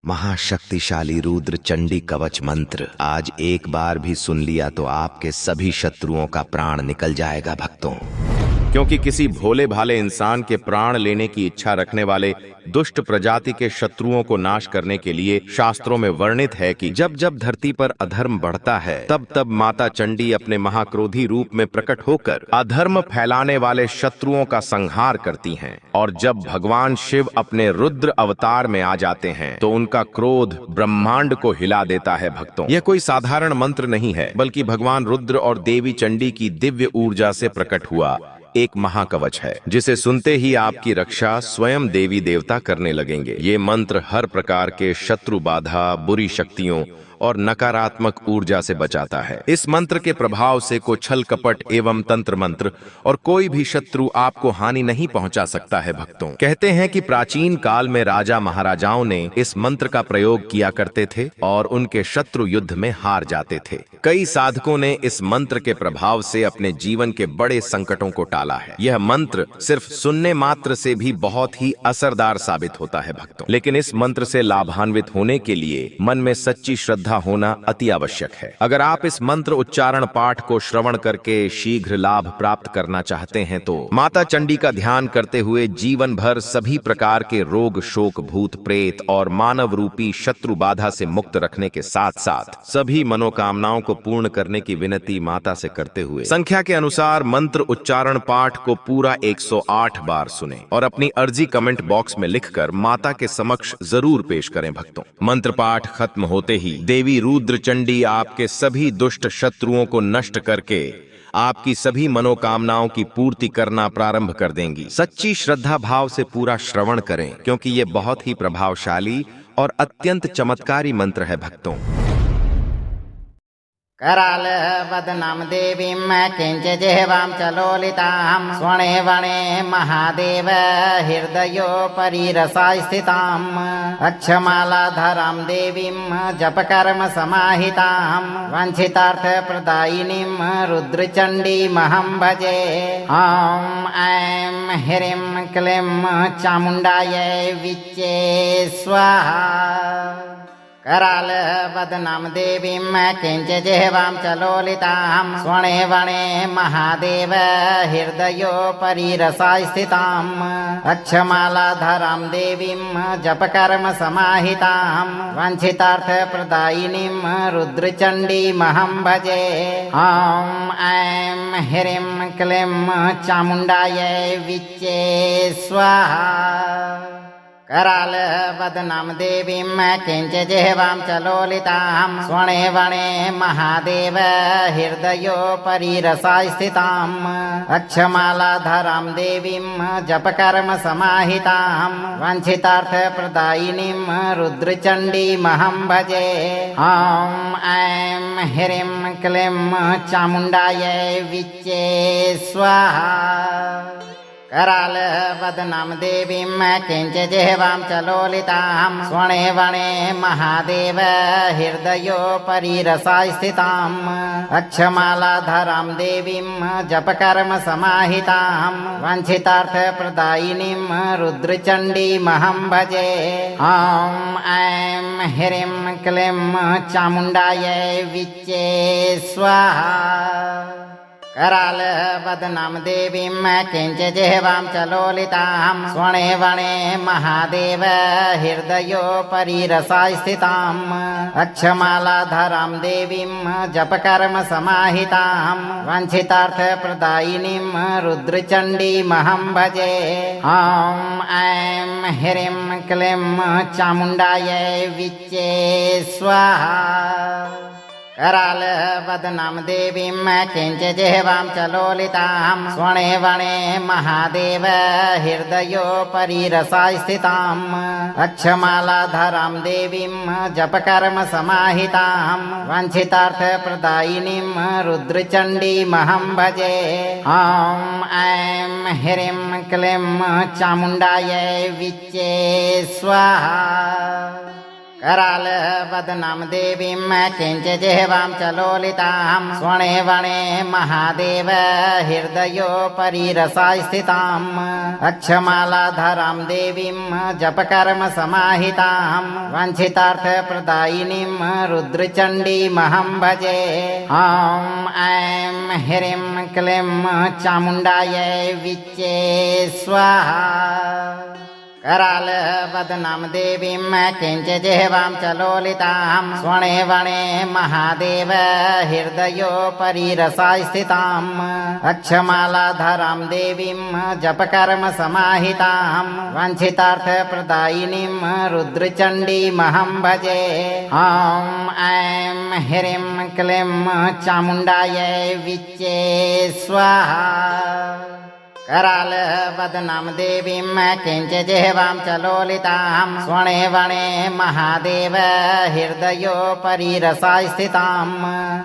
महाशक्तिशाली रुद्र चंडी कवच मंत्र आज एक बार भी सुन लिया तो आपके सभी शत्रुओं का प्राण निकल जाएगा भक्तों। क्योंकि किसी भोले भाले इंसान के प्राण लेने की इच्छा रखने वाले दुष्ट प्रजाति के शत्रुओं को नाश करने के लिए शास्त्रों में वर्णित है कि जब जब धरती पर अधर्म बढ़ता है तब तब माता चंडी अपने महाक्रोधी रूप में प्रकट होकर अधर्म फैलाने वाले शत्रुओं का संहार करती हैं। और जब भगवान शिव अपने रुद्र अवतार में आ जाते हैं तो उनका क्रोध ब्रह्मांड को हिला देता है भक्तों। यह कोई साधारण मंत्र नहीं है, बल्कि भगवान रुद्र और देवी चंडी की दिव्य ऊर्जा से प्रकट हुआ एक महाकवच है, जिसे सुनते ही आपकी रक्षा स्वयं देवी देवता करने लगेंगे। ये मंत्र हर प्रकार के शत्रु बाधा, बुरी शक्तियों और नकारात्मक ऊर्जा से बचाता है। इस मंत्र के प्रभाव से कोई छल कपट एवं तंत्र मंत्र और कोई भी शत्रु आपको हानि नहीं पहुंचा सकता है भक्तों। कहते हैं कि प्राचीन काल में राजा महाराजाओं ने इस मंत्र का प्रयोग किया करते थे और उनके शत्रु युद्ध में हार जाते थे। कई साधकों ने इस मंत्र के प्रभाव से अपने जीवन के बड़े संकटों को टाला है। यह मंत्र सिर्फ सुनने मात्र से भी बहुत ही असरदार साबित होता है भक्तों, लेकिन इस मंत्र से लाभान्वित होने के लिए मन में सच्ची श्रद्धा होना अति आवश्यक है। अगर आप इस मंत्र उच्चारण पाठ को श्रवण करके शीघ्र लाभ प्राप्त करना चाहते हैं तो माता चंडी का ध्यान करते हुए जीवन भर सभी प्रकार के रोग, शोक, भूत प्रेत और मानव रूपी शत्रु बाधा से मुक्त रखने के साथ साथ सभी मनोकामनाओं को पूर्ण करने की विनती माता से करते हुए संख्या के अनुसार मंत्र उच्चारण पाठ को पूरा 108 बार सुने और अपनी अर्जी कमेंट बॉक्स में लिखकर माता के समक्ष जरूर पेश करें भक्तों। मंत्र पाठ खत्म होते ही देवी रुद्र चंडी आपके सभी दुष्ट शत्रुओं को नष्ट करके आपकी सभी मनोकामनाओं की पूर्ति करना प्रारंभ कर देंगी। सच्ची श्रद्धा भाव से पूरा श्रवण करें, क्योंकि ये बहुत ही प्रभावशाली और अत्यंत चमत्कारी मंत्र है भक्तों। कराल वदनाम देवीं किंचिजिह्वां च लोलितां स्वणे वणे महादेव हृदयोपरि रसाय स्थिताम् अक्षमालाधरां देवीं जपकर्म समाहितां वाञ्छितार्थप्रदायिनीं रुद्रचण्डीमहं भजे। ॐ ऐं ह्रीं क्लीं चामुण्डायै विच्चे स्वाहा। कराल वदनाम देवीं किंचिजिह्वां च लोलितां स्वणे वणे महादेव हृदयोपरि रसाय स्थिताम् अक्षमालाधरां देवीं जपकर्म समाहितां वाञ्छितार्थप्रदायिनीं रुद्रचण्डीमहं भजे। ॐ ऐं ह्रीं क्लीं चामुण्डायै विच्चे स्वाहा। कराल वदनाम देवीं किंचिजिह्वां च लोलितां स्वणे वणे महादेव हृदयोपरि रसाय स्थिताम् अक्षमालाधरां देवीं जपकर्म समाहितां वाञ्छितार्थप्रदायिनीं रुद्रचण्डीमहं भजे। ॐ ऐं ह्रीं क्लीं चामुण्डायै विच्चे स्वाहा। कराल वदनाम देवीं किंचिजिह्वां च लोलितां स्वणे वणे महादेव हृदयोपरि रसाय स्थिताम् अक्षमालाधरां देवीं जपकर्म समाहितां वाञ्छितार्थप्रदायिनीं रुद्रचण्डीमहं भजे। ॐ ऐं ह्रीं क्लीं चामुण्डायै विच्चे स्वाहा। कराल वदनाम देवीं किंचिजिह्वां च लोलितां स्वणे वणे महादेव हृदयोपरि रसाय स्थिताम् अक्षमालाधरां देवीं जपकर्म समाहितां वाञ्छितार्थप्रदायिनीं रुद्रचण्डीमहं भजे। ॐ ऐं ह्रीं क्लीं चामुण्डायै विच्चे स्वाहा। कराल वदनाम देवीं किंचिजिह्वां च लोलितां स्वणे वणे महादेव हृदयोपरि रसाय स्थिताम् अक्षमालाधरां देवीं जपकर्म समाहितां वाञ्छितार्थप्रदायिनीं रुद्रचण्डीमहं भजे। ॐ ऐं ह्रीं क्लीं चामुण्डायै विच्चे स्वाहा। करालवदनां देवीं किञ्चिजिह्वां च लोलितां स्वणे वणे महादेव हृदयोपरि रसाय स्थिताम् अक्षमालाधरां देवीं जपकर्म समाहितां वाञ्छितार्थप्रदायिनीं रुद्रचण्डीमहं भजे। ॐ ऐं ह्रीं क्लीं चामुण्डायै विच्चे स्वाहा। करालवदनां देवीं किञ्चिजिह्वां च लोलितां स्वणे वणे महादेव हृदयोपरि रसाय स्थिताम् अक्षमालाधरां देवीं जपकर्म समाहितां वाञ्छितार्थप्रदायिनीं रुद्रचण्डीमहं भजे। ॐ ऐं ह्रीं क्लीं चामुण्डायै विच्चे स्वाहा। करालवदनां देवीं किञ्चिजिह्वां च लोलितां स्वणे वणे महादेव हृदयोपरि रसाय स्थिताम्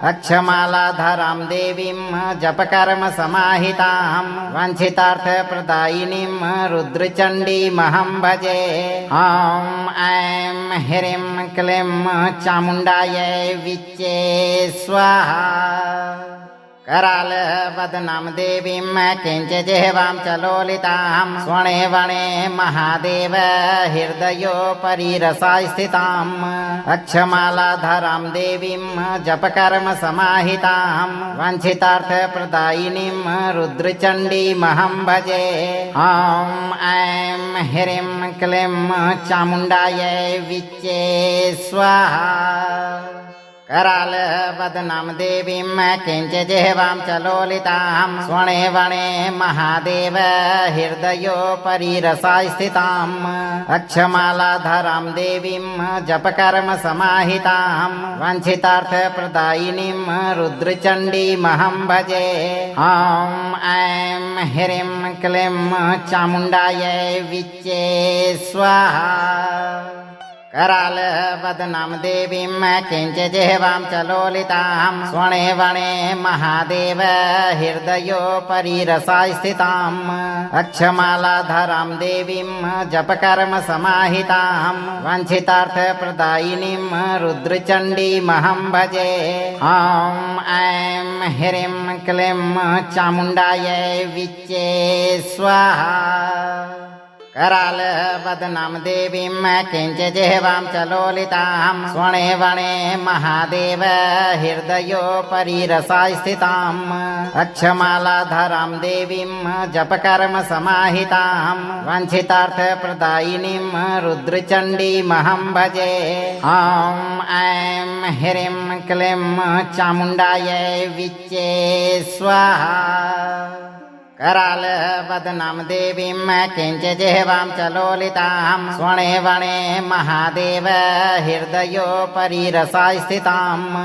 अक्षमालाधरां देवीं जपकर्म समाहितां वाञ्छितार्थप्रदायिनीं रुद्रचण्डीमहं भजे। ॐ ऐं ह्रीं क्लीं चामुण्डायै विच्चे स्वाहा। करालवदनां देवीं किञ्चिजिह्वां च लोलितां स्वणे वणे महादेव हृदयोपरि रसाय स्थिताम् अक्षमालाधरां देवीं जपकर्म समाहितां वाञ्छितार्थप्रदायिनीं रुद्रचण्डीमहं भजे। ॐ ऐं ह्रीं क्लीं चामुण्डायै विच्चे स्वाहा। करालवदनां देवीं किञ्चिजिह्वां च लोलितां स्वणे वणे महादेव हृदयोपरि रसाय स्थिताम् अक्षमालाधरां देवीं जपकर्म समाहितां वाञ्छितार्थप्रदायिनीं रुद्रचण्डीमहं भजे। ॐ ऐं ह्रीं क्लीं चामुण्डायै विच्चे स्वाहा। करालवदनां देवीं किञ्चिजिह्वां च लोलितां स्वणे वणे महादेव हृदयोपरि रसाय स्थिताम् अक्षमालाधरां देवीं जपकर्म समाहितां वाञ्छितार्थप्रदायिनीं रुद्रचण्डीमहं भजे। ॐ ऐं ह्रीं क्लीं चामुण्डायै विच्चे स्वाहा। करालवदनां देवीं किञ्चिजिह्वां च लोलितां स्वणे वणे महादेव हृदयोपरि रसाय स्थिताम् अक्षमालाधरां देवीं जपकर्म समाहितां वाञ्छितार्थप्रदायिनीं रुद्रचण्डीमहं भजे। ॐ ऐं ह्रीं क्लीं चामुण्डायै विच्चे स्वाहा। करालवदनां देवीं किञ्चिजिह्वां च लोलितां स्वणे वणे महादेव हृदयोपरि रसाय स्थिताम्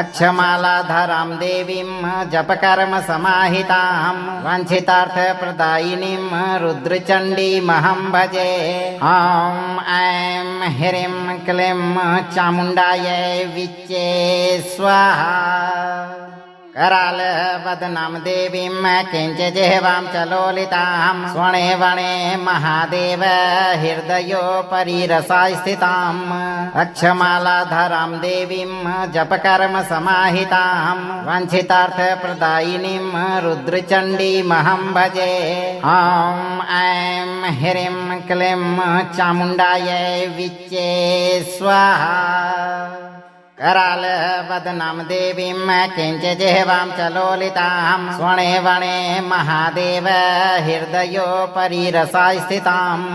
अक्षमालाधरां देवीं जपकर्म समाहितां वाञ्छितार्थप्रदायिनीं रुद्रचण्डीमहं भजे। ॐ ऐं ह्रीं क्लीं चामुण्डायै विच्चे स्वाहा। करालवदनां देवीं किञ्चिजिह्वां च लोलितां स्वणे वणे महादेव हृदयोपरि रसाय स्थिताम् अक्षमालाधरां देवीं जपकर्म समाहितां वाञ्छितार्थप्रदायिनीं रुद्रचण्डीमहं भजे। ॐ ऐं ह्रीं क्लीं चामुण्डायै विच्चे स्वाहा। करालवदनां देवीं किञ्चिजिह्वां च लोलितां स्वणे वणे महादेव हृदयोपरि रसाय स्थिताम्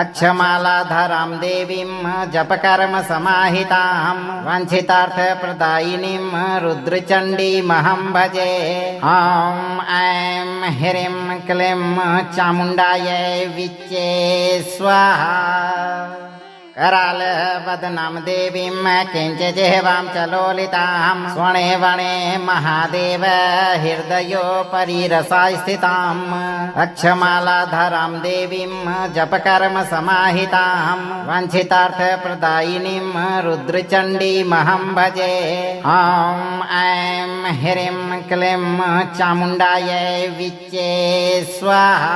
अक्षमालाधरां देवीं जपकर्म समाहितां वाञ्छितार्थप्रदायिनीं रुद्रचण्डीमहं भजे। ॐ ऐं ह्रीं क्लीं चामुण्डायै विच्चे स्वाहा। करालवदनां देवीं किञ्चिजिह्वां च लोलितां स्वणे वणे महादेव हृदयोपरि रसाय स्थिताम् अक्षमालाधरां देवीं जपकर्म समाहितां वाञ्छितार्थप्रदायिनीं रुद्रचण्डीमहं भजे। ॐ ऐं ह्रीं क्लीं चामुण्डायै विच्चे स्वाहा।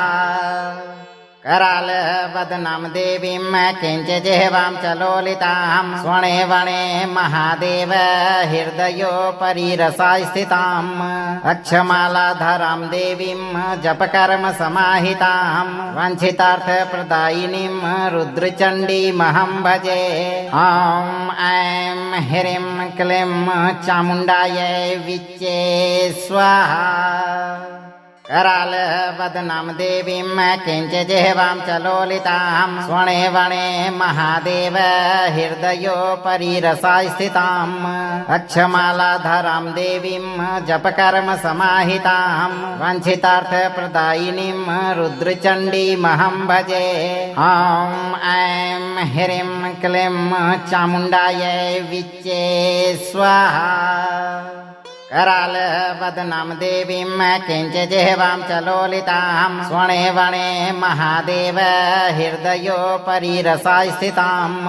करालवदनं देवीं किञ्चिजेवां च लोलितां स्वर्णे वणे महादेव हृदयोपरि रसाय स्थिताम् अक्षमालाधरां देवीं जपकर्म समाहितां वाञ्छितार्थप्रदायिनीं रुद्रचण्डीमहं भजे। ॐ ऐं ह्रीं क्लीं चामुण्डायै विच्चे स्वाहा। करालवदनं देवीं किञ्चिजेवां च लोलितां स्वर्णे वणे महादेव हृदयोपरि रसाय स्थिताम् अक्षमालाधरां देवीं जपकर्म समाहितां वाञ्छितार्थप्रदायिनीं रुद्रचण्डीमहं भजे। ॐ ऐं ह्रीं क्लीं चामुण्डायै विच्चे स्वाहा। करालवदनं देवीं किञ्चिजेवां च लोलितां स्वर्णे वणे महादेव हृदयोपरि रसाय स्थिताम्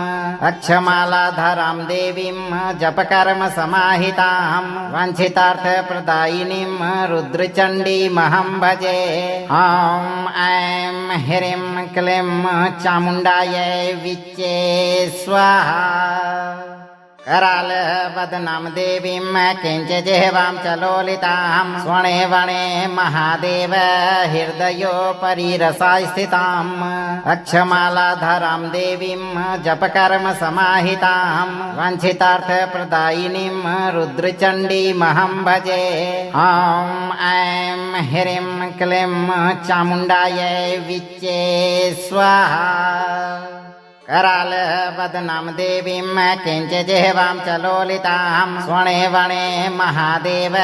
अक्षमालाधरां देवीं जपकर्म समाहितां वाञ्छितार्थप्रदायिनीं रुद्रचण्डीमहं भजे। ॐ ऐं ह्रीं क्लीं चामुण्डायै विच्चे स्वाहा। करालवदनं देवीं किञ्चिजेवां च लोलितां स्वर्णे वणे महादेव हृदयोपरि रसाय स्थिताम् अक्षमालाधरां देवीं जपकर्म समाहितां वाञ्छितार्थप्रदायिनीं रुद्रचण्डीमहं भजे। ॐ ऐं ह्रीं क्लीं चामुण्डायै विच्चे स्वाहा। करालवदनं देवीं किञ्चिजेवां च लोलितां स्वर्णे वणे महादेव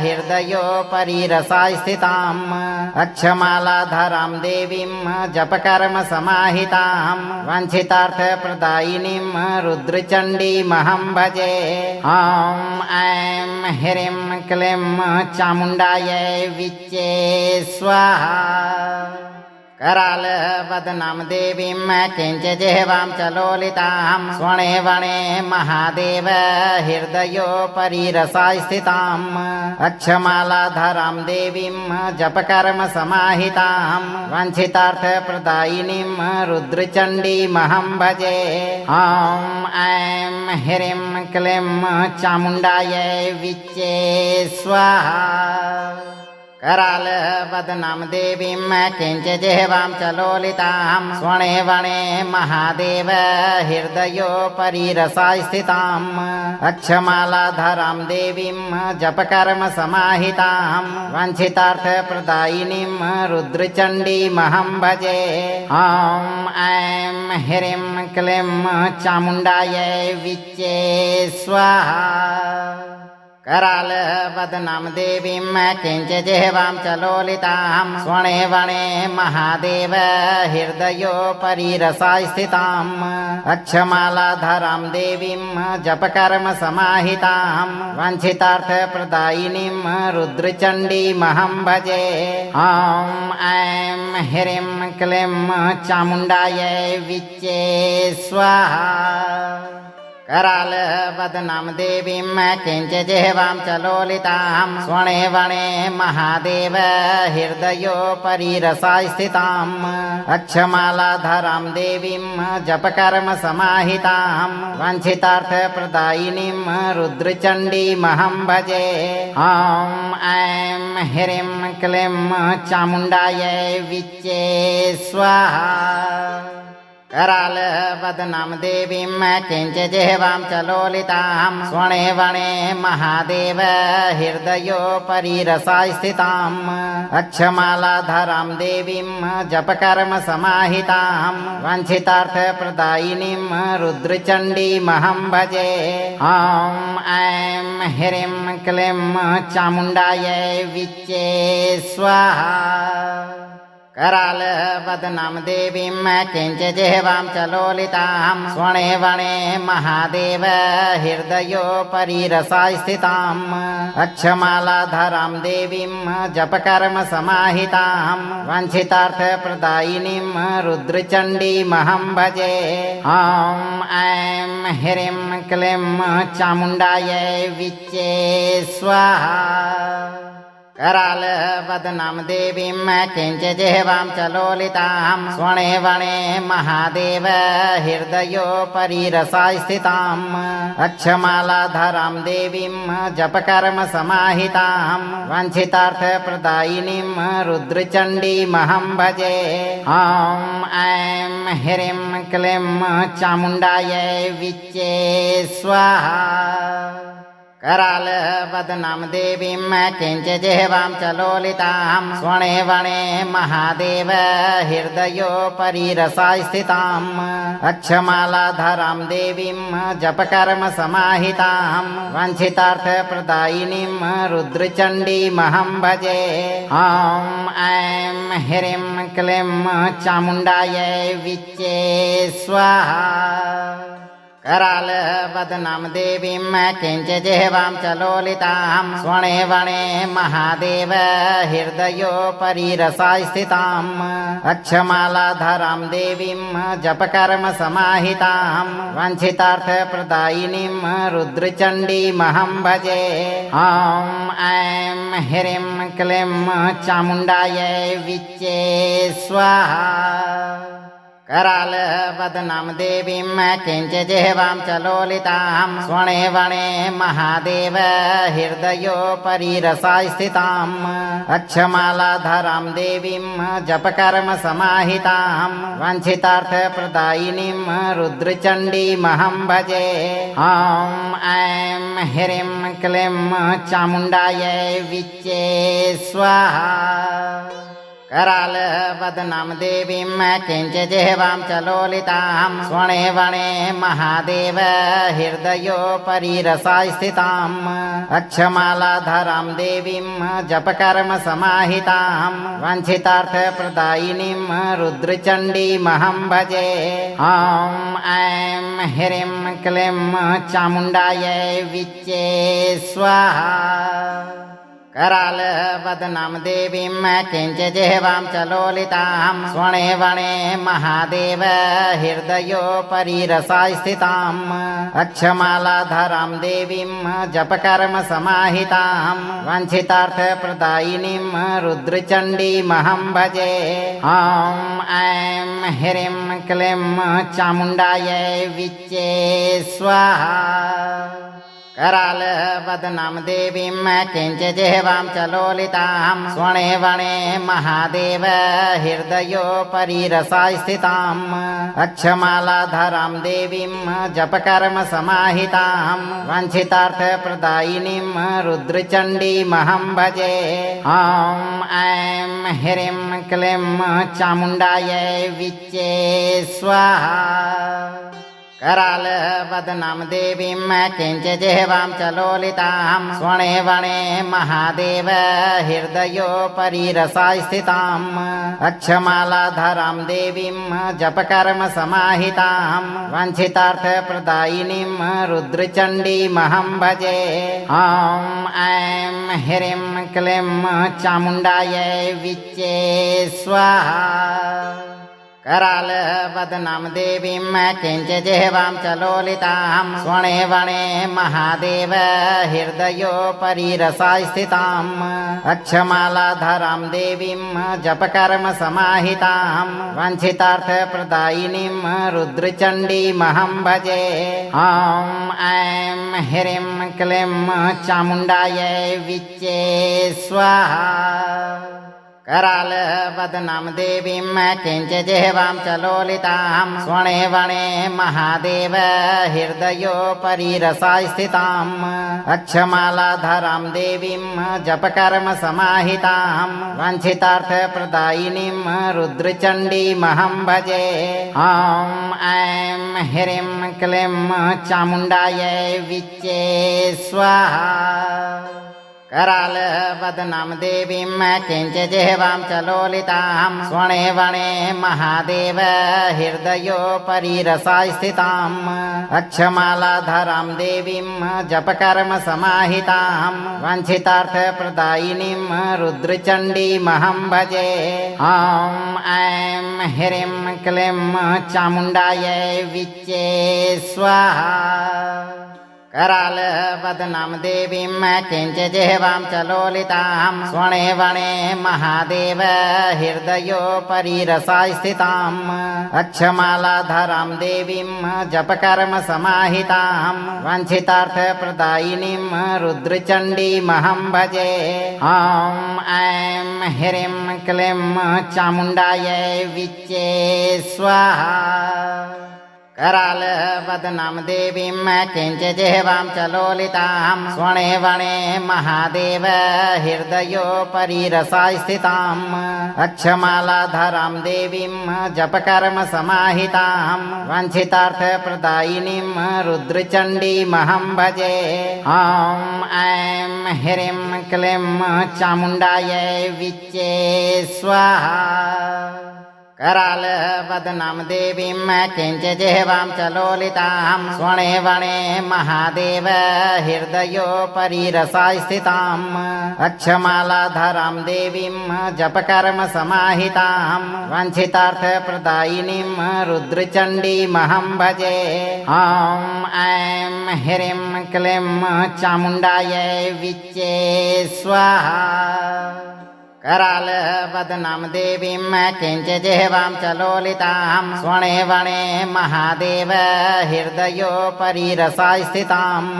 हृदयोपरि रसाय स्थिताम् अक्षमालाधरां देवीं जपकर्म समाहितां वाञ्छितार्थप्रदायिनीं रुद्रचण्डीमहं भजे। ॐ ऐं ह्रीं क्लीं चामुण्डायै विच्चे स्वाहा। करालवदनं देवीं किञ्चिजेवां च लोलितां स्वर्णे वणे महादेव हृदयोपरि रसाय स्थिताम् अक्षमालाधरां देवीं जपकर्म समाहितां वाञ्छितार्थप्रदायिनीं रुद्रचण्डीमहं भजे। ॐ ऐं ह्रीं क्लीं चामुण्डायै विच्चे स्वाहा। करालवदनं देवीं किञ्चिजेवां च लोलितां स्वर्णे वणे महादेव हृदयोपरि रसाय स्थिताम् अक्षमालाधरां देवीं जपकर्म समाहितां वाञ्छितार्थप्रदायिनीं रुद्रचण्डीमहं भजे। ॐ ऐं ह्रीं क्लीं चामुण्डायै विच्चे स्वाहा। करालवदनं देवीं किञ्चिजेवां च लोलितां स्वर्णे वणे महादेव हृदयोपरि रसाय स्थिताम् अक्षमालाधरां देवीं जपकर्म समाहितां वाञ्छितार्थप्रदायिनीं रुद्रचण्डीमहं भजे। ॐ ऐं ह्रीं क्लीं चामुण्डायै विच्चे स्वाहा। करालवदनं देवीं किञ्चिजेवां च लोलितां स्वर्णे वणे महादेव हृदयोपरि रसाय स्थिताम् अक्षमालाधरां देवीं जपकर्म समाहितां वाञ्छितार्थप्रदायिनीं रुद्रचण्डीमहं भजे। ॐ ऐं ह्रीं क्लीं चामुण्डायै विच्चे स्वाहा। करालवदनं देवीं किञ्चिजेवां च लोलितां स्वर्णे वणे महादेव हृदयोपरि रसाय स्थिताम् अक्षमालाधरां देवीं जपकर्म समाहितां वाञ्छितार्थप्रदायिनीं रुद्रचण्डीमहं भजे। ॐ ऐं ह्रीं क्लीं चामुण्डायै विच्चे स्वाहा। करालवदनं देवीं किञ्चिजेवां च लोलितां स्वर्णे वणे महादेव हृदयोपरि रसाय स्थिताम् अक्षमालाधरां देवीं जपकर्म समाहितां वाञ्छितार्थप्रदायिनीं रुद्रचण्डीमहं भजे। ॐ ऐं ह्रीं क्लीं चामुण्डायै विच्चे स्वाहा। करालवदनां देवीं किञ्चिजिह्वां च लोलितां स्वणे वणे महादेव हृदयोपरि रसाय स्थिताम् अक्षमालाधरां देवीं जपकर्म समाहितां वाञ्छितार्थप्रदायिनीं रुद्रचण्डीमहं भजे। ॐ ऐं ह्रीं क्लीं चामुण्डायै विच्चे स्वाहा। करालवदनां देवीं किञ्चिजिह्वां च लोलितां स्वणे वणे महादेव हृदयोपरि रसाय स्थिताम् अक्षमालाधरां देवीं जपकर्म समाहितां वाञ्छितार्थप्रदायिनीं रुद्रचण्डीमहं भजे। ॐ ऐं ह्रीं क्लीं चामुण्डायै विच्चे स्वाहा। करालवदनां देवीं किञ्चिजिह्वां च लोलितां स्वणे वणे महादेव हृदयोपरि रसाय स्थिताम् अक्षमालाधरां देवीं जपकर्म समाहितां वाञ्छितार्थप्रदायिनीं रुद्रचण्डीमहं भजे। ॐ ऐं ह्रीं क्लीं चामुण्डायै विच्चे स्वाहा। करालवदनां देवीं किञ्चिजिह्वां च लोलितां स्वणे वणे महादेव हृदयोपरि रसाय स्थिताम् अक्षमालाधरां देवीं जपकर्म समाहितां वाञ्छितार्थप्रदायिनीं रुद्रचण्डीमहं भजे। ॐ ऐं ह्रीं क्लीं चामुण्डायै विच्चे स्वाहा। करालवदनां देवीं किञ्चिजिह्वां च लोलितां स्वणे वणे महादेव हृदयोपरि रसाय स्थिताम् अक्षमालाधरां देवीं जपकर्म समाहितां वाञ्छितार्थप्रदायिनीं रुद्रचण्डीमहं भजे। ॐ ऐं ह्रीं क्लीं चामुण्डायै विच्चे स्वाहा। करालवदनां देवीं किञ्चिजिह्वां च लोलितां स्वणे वणे महादेव हृदयोपरि रसाय स्थिताम् अक्षमालाधरां देवीं जपकर्म समाहितां वाञ्छितार्थप्रदायिनीं रुद्रचण्डीमहं भजे। ॐ ऐं ह्रीं क्लीं चामुण्डायै विच्चे स्वाहा। करालवदनां देवीं किञ्चिजिह्वां च लोलितां स्वणे वणे महादेव हृदयोपरि रसाय स्थिताम् अक्षमालाधरां देवीं जपकर्म समाहितां वाञ्छितार्थप्रदायिनीं रुद्रचण्डीमहं भजे। ॐ ऐं ह्रीं क्लीं चामुण्डायै विच्चे स्वाहा। करालवदनां देवीं किञ्चिजिह्वां च लोलितां स्वणे वणे महादेव हृदयोपरि रसाय स्थिताम् अक्षमालाधरां देवीं जपकर्म समाहितां वाञ्छितार्थप्रदायिनीं रुद्रचण्डीमहं भजे। ॐ ऐं ह्रीं क्लीं चामुण्डायै विच्चे स्वाहा। करालवदनां देवीं किञ्चिजिह्वां च लोलितां स्वणे वणे महादेव हृदयोपरि रसाय स्थिताम् अक्षमालाधरां देवीं जपकर्म समाहितां वाञ्छितार्थप्रदायिनीं रुद्रचण्डीमहं भजे। ॐ ऐं ह्रीं क्लीं चामुण्डायै विच्चे स्वाहा। करालवदनां देवीं किञ्चिजिह्वां च लोलितां स्वणे वणे महादेव हृदयोपरि रसाय स्थिताम् अक्षमालाधरां देवीं जपकर्म समाहितां वाञ्छितार्थप्रदायिनीं रुद्रचण्डीमहं भजे। ॐ ऐं ह्रीं क्लीं चामुण्डायै विच्चे स्वाहा। करालवदनां देवीं किञ्चिजिह्वां च लोलितां स्वणे वणे महादेव हृदयोपरि रसाय स्थिताम् अक्षमालाधरां देवीं जपकर्म समाहितां वाञ्छितार्थप्रदायिनीं रुद्रचण्डीमहं भजे। ॐ ऐं ह्रीं क्लीं चामुण्डायै विच्चे स्वाहा। करालवदनं देवीं किञ्चिजिह्वां च लोलितां स्वर्णे वणे महादेव हृदयोपरि रसाय स्थिताम् अक्षमालाधरां देवीं जपकर्म समाहितां वाञ्छितार्थप्रदायिनीं रुद्रचण्डीमहं भजे। ॐ ऐं ह्रीं क्लीं चामुण्डायै विच्चे स्वाहा। करालवदनं देवीं किञ्चिजिह्वां च लोलितां स्वर्णे वणे महादेव हृदयोपरि रसाय स्थिताम् अक्षमालाधरां देवीं जपकर्म समाहितां वाञ्छितार्थप्रदायिनीं रुद्रचण्डीमहं भजे। ॐ ऐं ह्रीं क्लीं चामुण्डायै विच्चे स्वाहा। करालवदनं देवीं किञ्चिजिह्वां च लोलितां स्वर्णे वणे महादेव हृदयोपरि रसाय स्थिताम् अक्षमालाधरां देवीं जपकर्म समाहितां वाञ्छितार्थप्रदायिनीं रुद्रचण्डीमहं भजे। ॐ ऐं ह्रीं क्लीं चामुण्डायै विच्चे स्वाहा। करालवदनं देवीं किञ्चिजिह्वां च लोलितां स्वर्णे वणे महादेव हृदयोपरि रसाय स्थिताम्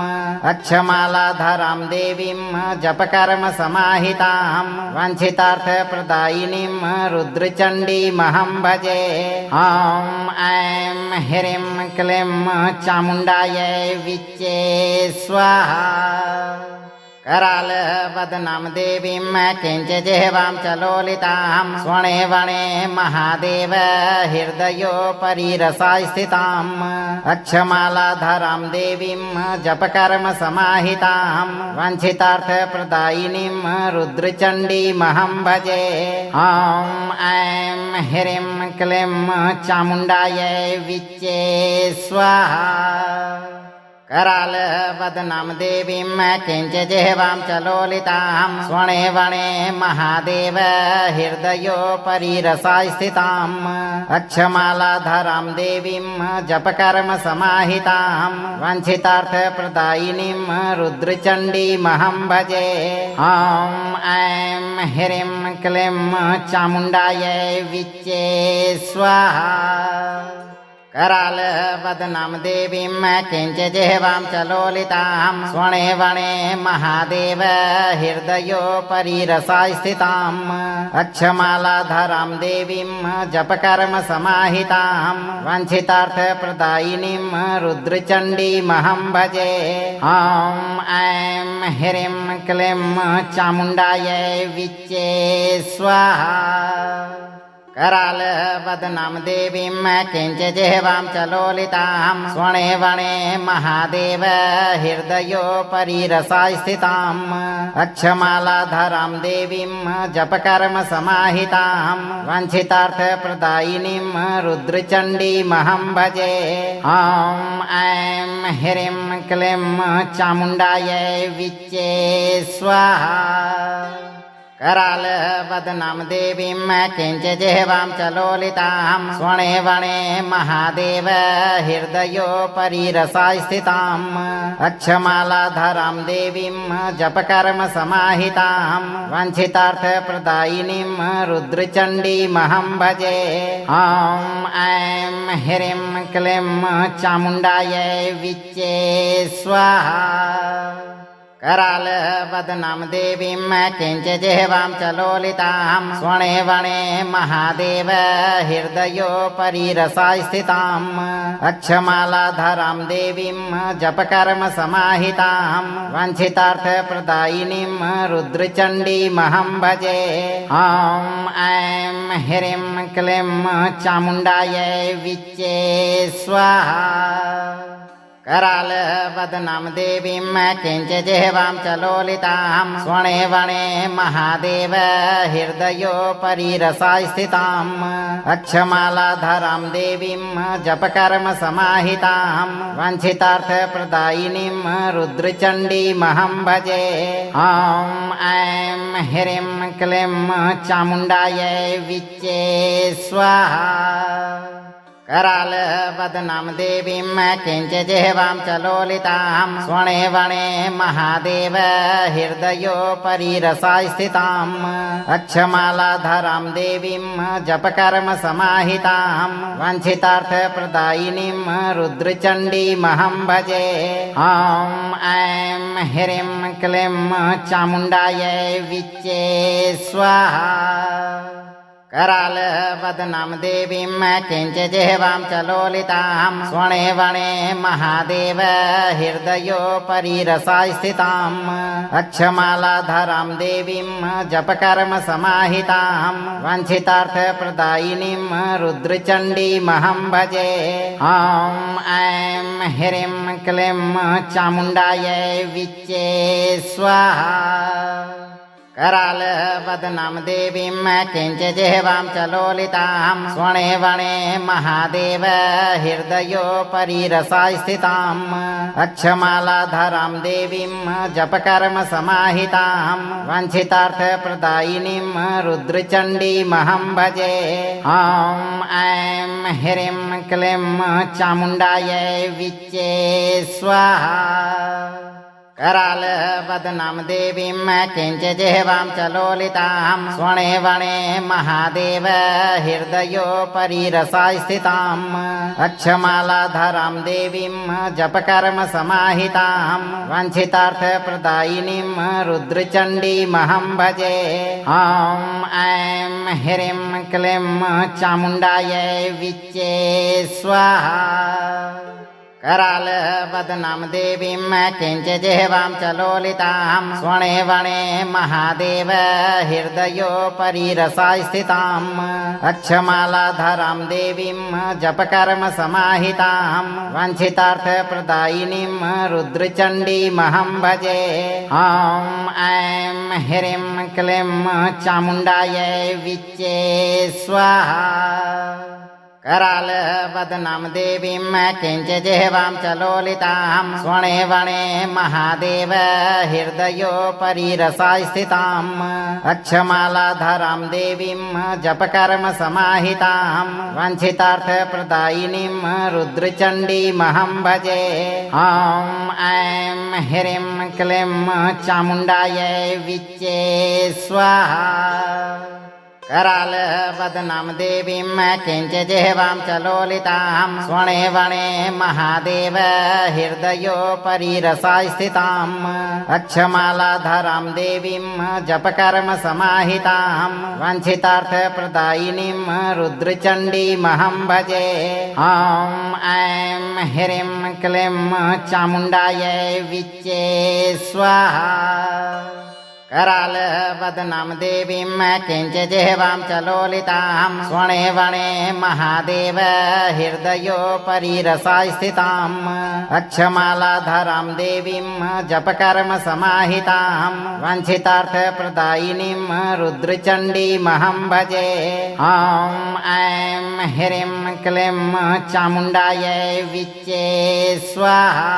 अक्षमालाधरां देवीं जपकर्म समाहितां वाञ्छितार्थप्रदायिनीं रुद्रचण्डीमहं भजे। ॐ ऐं ह्रीं क्लीं चामुण्डायै विच्चे स्वाहा। करालवदनं देवीं किञ्चिजिह्वां च लोलितां स्वर्णे वणे महादेव हृदयोपरि रसाय स्थिताम् अक्षमालाधरां देवीं जपकर्म समाहितां वाञ्छितार्थप्रदायिनीं रुद्रचण्डीमहं भजे। ॐ ऐं ह्रीं क्लीं चामुण्डायै विच्चे स्वाहा। करालवदनं देवीं किञ्चिजिह्वां च लोलितां स्वर्णे वणे महादेव हृदयोपरि रसाय स्थिताम् अक्षमालाधरां देवीं जपकर्म समाहितां वाञ्छितार्थप्रदायिनीं रुद्रचण्डीमहं भजे। ॐ ऐं ह्रीं क्लीं चामुण्डायै विच्चे स्वाहा। करालवदनं देवीं किञ्चिजिह्वां च लोलितां स्वर्णे वणे महादेव हृदयोपरि रसाय स्थिताम् अक्षमालाधरां देवीं जपकर्म समाहितां वाञ्छितार्थप्रदायिनीं रुद्रचण्डीमहं भजे। ॐ ऐं ह्रीं क्लीं चामुण्डायै विच्चे स्वाहा। करालवदनं देवीं किञ्चिजिह्वां च लोलितां स्वर्णे वणे महादेव हृदयोपरि रसाय स्थिताम् अक्षमालाधरां देवीं जपकर्म समाहितां वाञ्छितार्थप्रदायिनीं रुद्रचण्डीमहं भजे। ॐ ऐं ह्रीं क्लीं चामुण्डायै विच्चे स्वाहा। करालवदनं देवीं किञ्चिजिह्वां च लोलितां स्वर्णे वणे महादेव हृदयोपरि रसाय स्थिताम् अक्षमालाधरां देवीं जपकर्म समाहितां वाञ्छितार्थप्रदायिनीं रुद्रचण्डीमहं भजे। ॐ ऐं ह्रीं क्लीं चामुण्डायै विच्चे स्वाहा। करालवदनं देवीं किञ्चिजिह्वां च लोलितां स्वर्णे वणे महादेव हृदयोपरि रसाय स्थिताम् अक्षमालाधरां देवीं जपकर्म समाहितां वाञ्छितार्थप्रदायिनीं रुद्रचण्डीमहं भजे। ॐ ऐं ह्रीं क्लीं चामुण्डायै विच्चे स्वाहा। करालवदनं देवीं किञ्चिजिह्वां च लोलितां स्वर्णे वणे महादेव हृदयोपरि रसाय स्थिताम् अक्षमालाधरां देवीं जपकर्म समाहितां वाञ्छितार्थप्रदायिनीं रुद्रचण्डीमहं भजे। ॐ ऐं ह्रीं क्लीं चामुण्डायै विच्चे स्वाहा। करालवदनां देवीं किञ्चिजिह्वां च लोलितां स्वणे वणे महादेव हृदयोपरि रसाय स्थिताम् अक्षमालाधरां देवीं जपकर्म समाहितां वाञ्छितार्थप्रदायिनीं रुद्रचण्डीमहं भजे। ॐ ऐं ह्रीं क्लीं चामुण्डायै विच्चे स्वाहा। करालवदनां देवीं किञ्चिजिह्वां च लोलितां स्वणे वणे महादेव हृदयोपरि रसाय स्थिताम् अक्षमालाधरां देवीं जपकर्म समाहितां वाञ्छितार्थप्रदायिनीं रुद्रचण्डीमहं भजे। ॐ ऐं ह्रीं क्लीं चामुण्डायै विच्चे स्वाहा। करालवदनां देवीं किञ्चिजिह्वां च लोलितां स्वणे वणे महादेव हृदयोपरि रसाय स्थिताम् अक्षमालाधरां देवीं जपकर्म समाहितां वाञ्छितार्थप्रदायिनीं रुद्रचण्डीमहं भजे। ॐ ऐं ह्रीं क्लीं चामुण्डायै विच्चे स्वाहा। करालवदनां देवीं किञ्चिजिह्वां च लोलितां स्वणे वणे महादेव हृदयोपरि रसाय स्थिताम् अक्षमालाधरां देवीं जपकर्म समाहितां वाञ्छितार्थप्रदायिनीं रुद्रचण्डीमहं भजे। ॐ ऐं ह्रीं क्लीं चामुण्डायै विच्चे स्वाहा। करालवदनां देवीं किञ्चिजिह्वां च लोलितां स्वणे वणे महादेव हृदयोपरि रसाय स्थिताम् अक्षमालाधरां देवीं जपकर्म समाहितां वाञ्छितार्थप्रदायिनीं रुद्रचण्डीमहं भजे। ॐ ऐं ह्रीं क्लीं चामुण्डायै विच्चे स्वाहा। करालवदनां देवीं किञ्चिजिह्वां च लोलितां स्वणे वणे महादेव हृदयोपरि रसाय स्थिताम् अक्षमालाधरां देवीं जपकर्म समाहितां वाञ्छितार्थप्रदायिनीं रुद्रचण्डीमहं भजे। ॐ ऐं ह्रीं क्लीं चामुण्डायै विच्चे स्वाहा। करालवदनां देवीं किञ्चिजिह्वां च लोलितां स्वणे वणे महादेव हृदयोपरि रसाय स्थिताम् अक्षमालाधरां देवीं जपकर्म समाहितां वाञ्छितार्थप्रदायिनीं रुद्रचण्डीमहं भजे। ॐ ऐं ह्रीं क्लीं चामुण्डायै विच्चे स्वाहा। करालवदनां देवीं किञ्चिजिह्वां च लोलितां स्वणे वणे महादेव हृदयोपरि रसाय स्थिताम् अक्षमालाधरां देवीं जपकर्म समाहितां वाञ्छितार्थप्रदायिनीं रुद्रचण्डीमहं भजे। ॐ ऐं ह्रीं क्लीं चामुण्डायै विच्चे स्वाहा।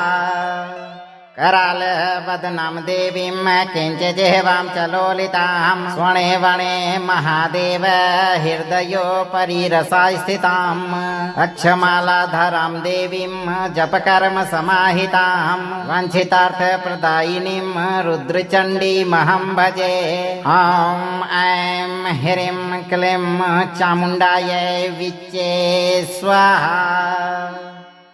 करालवदनां देवीं किञ्चिजिह्वां च लोलितां स्वणे वणे महादेव हृदयोपरि रसाय स्थिताम् अक्षमालाधरां देवीं जपकर्म समाहितां वाञ्छितार्थप्रदायिनीं रुद्रचण्डीमहं भजे। ॐ ऐं ह्रीं क्लीं चामुण्डायै विच्चे स्वाहा।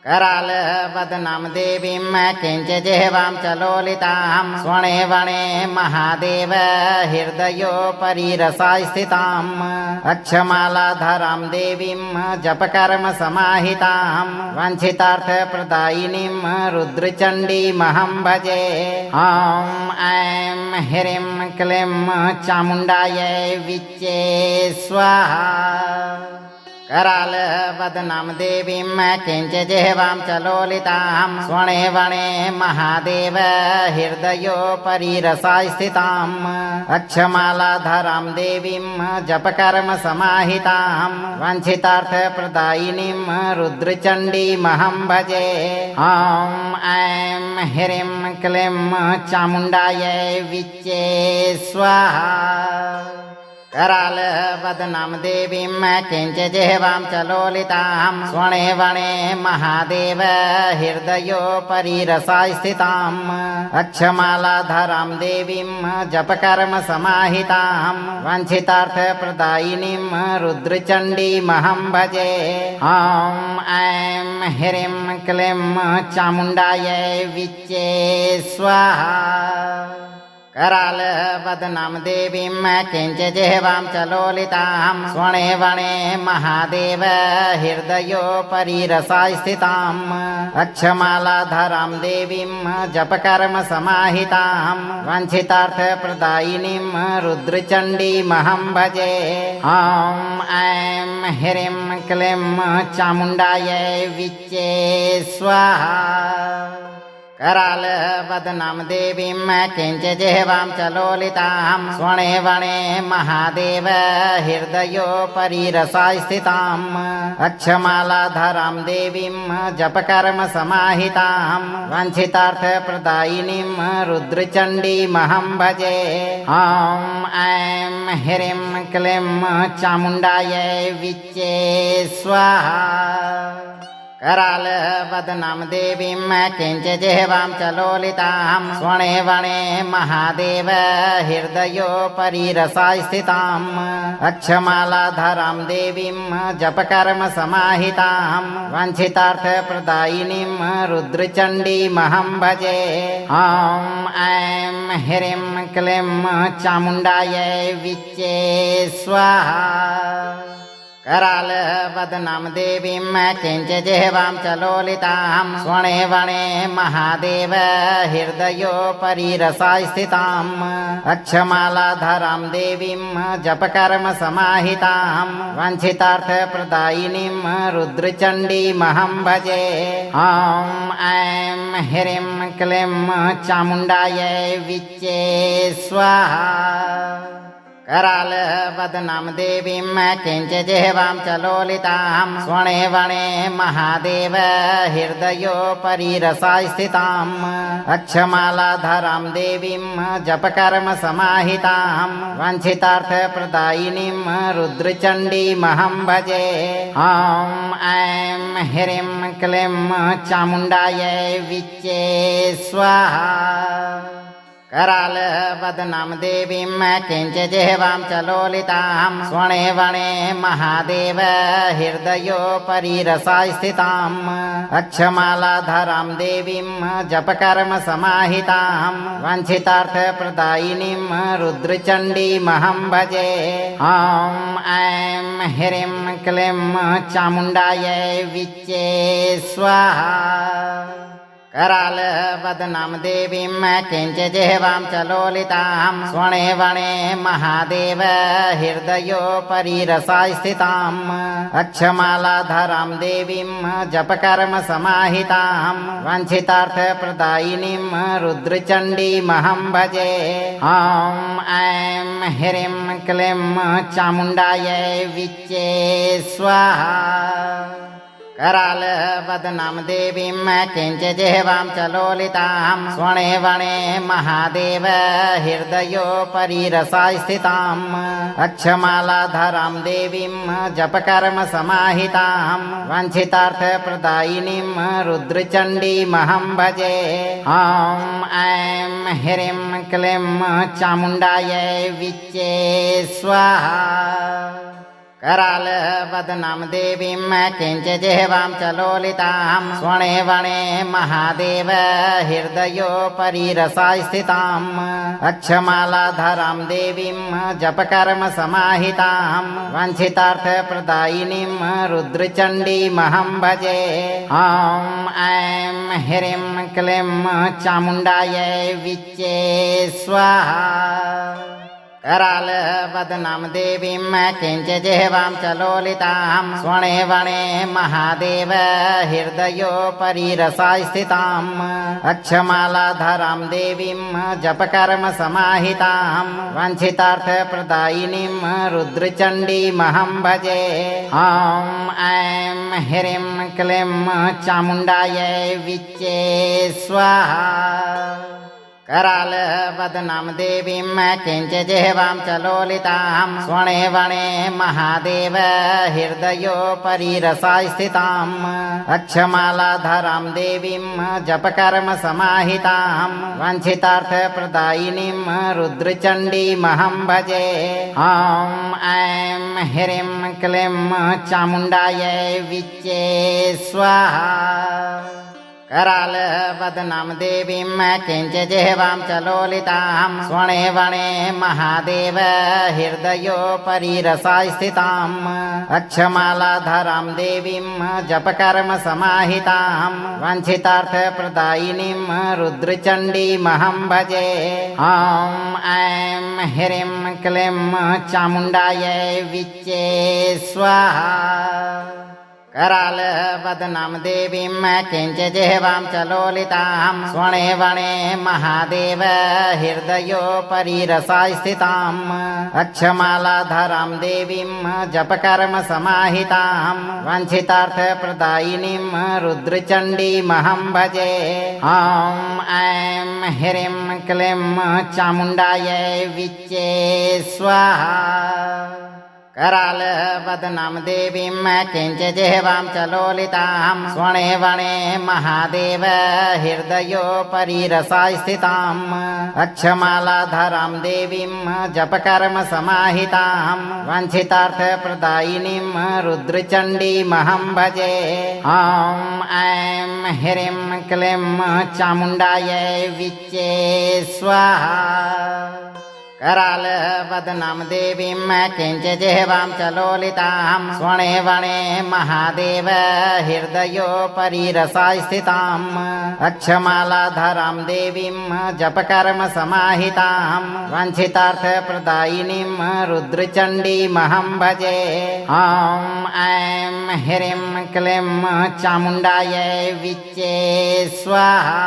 करालवदनां देवीं किञ्चिजिह्वां च लोलितां स्वणे वणे महादेव हृदयोपरि रसाय स्थिताम् अक्षमालाधरां देवीं जपकर्म समाहितां वाञ्छितार्थप्रदायिनीं रुद्रचण्डीमहं भजे। ॐ ऐं ह्रीं क्लीं चामुण्डायै विच्चे स्वाहा। करालवदनां देवीं किञ्चिजिह्वां च लोलितां स्वणे वणे महादेव हृदयोपरि रसाय स्थिताम् अक्षमालाधरां देवीं जपकर्म समाहितां वाञ्छितार्थप्रदायिनीं रुद्रचण्डीमहं भजे। ॐ ऐं ह्रीं क्लीं चामुण्डायै विच्चे स्वाहा। कराल वदनां देवीं किञ्चिजिह्वां च लोलितां स्वणे वणे महादेव हृदयोपरि रसाय स्थिताम् अक्षमालाधरां देवीं जपकर्म समाहितां वाञ्छितार्थप्रदायिनीं रुद्रचण्डीमहं भजे। ॐ ऐं ह्रीं क्लीं चामुण्डायै विच्चे स्वाहा। कराल वदनां देवीं किञ्चिजिह्वां च लोलितां स्वणे वणे महादेव हृदयोपरि रसाय स्थिताम् अक्षमालाधरां देवीं जपकर्म समाहितां वाञ्छितार्थप्रदायिनीं रुद्रचण्डीमहं भजे। ॐ ऐं ह्रीं क्लीं चामुण्डायै विच्चे स्वाहा। कराल वदनां देवीं किञ्चिजिह्वां च लोलितां स्वणे वणे महादेव हृदयोपरि रसाय स्थिताम् अक्षमालाधरां देवीं जपकर्म समाहितां वाञ्छितार्थप्रदायिनीं रुद्रचण्डीमहं भजे। ॐ ऐं ह्रीं क्लीं चामुण्डायै विच्चे स्वाहा। कराल वदनां देवीं किञ्चिजिह्वां च लोलितां स्वणे वणे महादेव हृदयोपरि रसाय स्थिताम् अक्षमालाधरां देवीं जपकर्म समाहितां वाञ्छितार्थप्रदायिनीं रुद्रचण्डीमहं भजे। ॐ ऐं ह्रीं क्लीं चामुण्डायै विच्चे स्वाहा। कराल वदनां देवीं किञ्चिजिह्वां च लोलितां स्वणे वणे महादेव हृदयोपरि रसाय स्थिताम् अक्षमालाधरां देवीं जपकर्म समाहितां वाञ्छितार्थप्रदायिनीं रुद्रचण्डीमहं भजे। ॐ ऐं ह्रीं क्लीं चामुण्डायै विच्चे स्वाहा। कराल वदनां देवीं किञ्चिजिह्वां च लोलितां स्वणे वणे महादेव हृदयोपरि रसाय स्थिताम् अक्षमालाधरां देवीं जपकर्म समाहितां वाञ्छितार्थप्रदायिनीं रुद्रचण्डीमहं भजे। ॐ ऐं ह्रीं क्लीं चामुण्डायै विच्चे स्वाहा। कराल वदनां देवीं किञ्चिजिह्वां च लोलितां स्वणे वणे महादेव हृदयोपरि रसाय स्थिताम् अक्षमालाधरां देवीं जपकर्म समाहितां वाञ्छितार्थप्रदायिनीं रुद्रचण्डीमहं भजे। ॐ ऐं ह्रीं क्लीं चामुण्डायै विच्चे स्वाहा। कराल वदनां देवीं किञ्चिजिह्वां च लोलितां स्वणे वणे महादेव हृदयोपरि रसाय स्थिताम् अक्षमालाधरां देवीं जपकर्म समाहितां वाञ्छितार्थप्रदायिनीं रुद्रचण्डीमहं भजे। ॐ ऐं ह्रीं क्लीं चामुण्डायै विच्चे स्वाहा। कराल वदनां देवीं किञ्चिजिह्वां च लोलितां स्वणे वणे महादेव हृदयोपरि रसाय स्थिताम् अक्षमालाधरां देवीं जपकर्म समाहितां वाञ्छितार्थप्रदायिनीं रुद्रचण्डीमहं भजे। ॐ ऐं ह्रीं क्लीं चामुण्डायै विच्चे स्वाहा। कराल वदनां देवीं किञ्चिजिह्वां च लोलितां स्वणे वणे महादेव हृदयोपरि रसाय स्थिताम् अक्षमालाधरां देवीं जपकर्म समाहितां वाञ्छितार्थप्रदायिनीं रुद्रचण्डीमहं भजे। ॐ ऐं ह्रीं क्लीं चामुण्डायै विच्चे स्वाहा। कराल वदनां देवीं किञ्चिजिह्वां च लोलितां स्वणे वणे महादेव हृदयोपरि रसाय स्थिताम् अक्षमालाधरां देवीं जपकर्म समाहितां वाञ्छितार्थप्रदायिनीं रुद्रचण्डीमहं भजे। ॐ ऐं ह्रीं क्लीं चामुण्डायै विच्चे स्वाहा। करालवदनं देवीं किञ्चिजिह्वां च लोलितां स्वणे वणे महादेव हृदयोपरि रसास्थिताम् अक्षमालाधरां देवीं जपकर्म समाहितां वाञ्छितार्थप्रदायिनीं रुद्रचण्डीमहं भजे। ॐ ऐं ह्रीं क्लीं चामुण्डायै विच्चे स्वाहा। करालवदनं देवीं किञ्चिजिह्वां च लोलितां स्वणे वणे महादेव हृदयोपरि रसास्थिताम् अक्षमालाधरां देवीं जपकर्म समाहितां वाञ्छितार्थप्रदायिनीं रुद्रचण्डीमहं भजे। ॐ ऐं ह्रीं क्लीं चामुण्डायै विच्चे स्वाहा। करालवदनं देवीं किञ्चिजिह्वां च लोलितां स्वणे वणे महादेव हृदयोपरि रसास्थिताम् अक्षमालाधरां देवीं जपकर्म समाहितां वाञ्छितार्थप्रदायिनीं रुद्रचण्डीमहं भजे। ॐ ऐं ह्रीं क्लीं चामुण्डायै विच्चे स्वाहा। करालवदनं देवीं किञ्चिजिह्वां च लोलितां स्वणे वणे महादेव हृदयोपरि रसास्थिताम् अक्षमालाधरां देवीं जपकर्म समाहितां वाञ्छितार्थप्रदायिनीं रुद्रचण्डीमहं भजे। ॐ ऐं ह्रीं क्लीं चामुण्डायै विच्चे स्वाहा। करालवदनं देवीं किञ्चिजिह्वां च लोलितां स्वणे वणे महादेव हृदयोपरि रसास्थिताम् अक्षमालाधरां देवीं जपकर्म समाहितां वाञ्छितार्थप्रदायिनीं रुद्रचण्डीमहं भजे। ॐ ऐं ह्रीं क्लीं चामुण्डायै विच्चे स्वाहा।